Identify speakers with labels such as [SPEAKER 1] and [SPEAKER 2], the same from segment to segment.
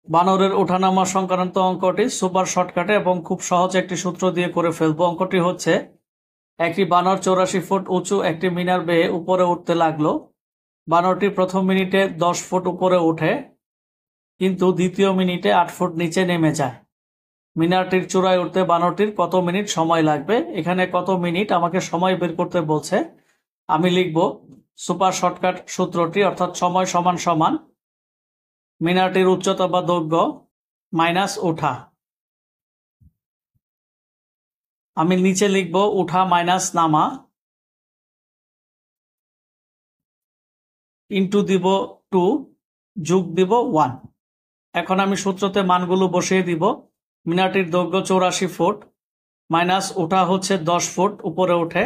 [SPEAKER 1] বানরের ওঠানামা সংক্রান্ত অঙ্কটি সুপার শর্টকাটে এবং খুব সহজ একটি সূত্র দিয়ে করে ফেলবো। অঙ্কটি হচ্ছে, একটি বানর 84 ফুট উঁচু একটি মিনার বেয়ে উপরে উঠতে লাগলো। বানরটি প্রথম মিনিটে 10 ফুট উপরে ওঠে, কিন্তু দ্বিতীয় মিনিটে 8 ফুট নিচে নেমে যায়। মিনারটির চূড়ায় উঠতে বানরটির কত মিনিট সময় লাগবে? এখানে কত মিনিট আমাকে সময় বের করতে বলছে। আমি লিখব সুপার শর্টকাট সূত্রটি, অর্থাৎ সময় সমান সমান মিনারটির উচ্চতা বা দৈর্ঘ্য মাইনাস ওঠা। আমি নিচে লিখব উঠা মাইনাস নামা, ইন্টু দিব 2 যোগ দিব 1। এখন আমি সূত্রতে মানগুলো বসিয়ে দিব। মিনারটির দৈর্ঘ্য 84 ফুট, মাইনাস ওঠা হচ্ছে 10 ফুট উপরে ওঠে,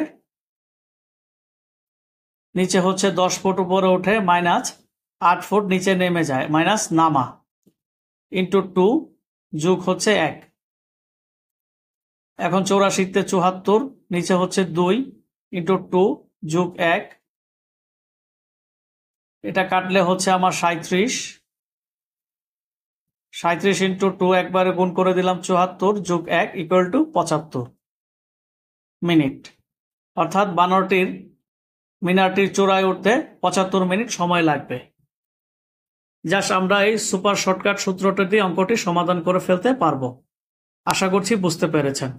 [SPEAKER 1] নিচে হচ্ছে 10 ফুট উপরে ওঠে, মাইনাস 8 ফুট নিচে নেমে যায়, মাইনাস নামা, ইন্টু 2 যোগ হচ্ছে 1। এখন 84-তে 74, নিচে হচ্ছে 2 ইন্টু 2 যোগ 1, এটা কাটলে হচ্ছে আমার 37। 37 ইন্টু 2 একবারে গুণ করে দিলাম, 74 যোগ 1 ইকুয়াল টু 75 মিনিট। অর্থাৎ মিনারটির চূড়ায় উঠতে 75 মিনিট সময় লাগবে। জাস্ট আমরা এই সুপার শর্টকাট সূত্রটি দিয়ে অঙ্কটি সমাধান করে ফেলতে পারবো। আশা করছি বুঝতে পেরেছেন।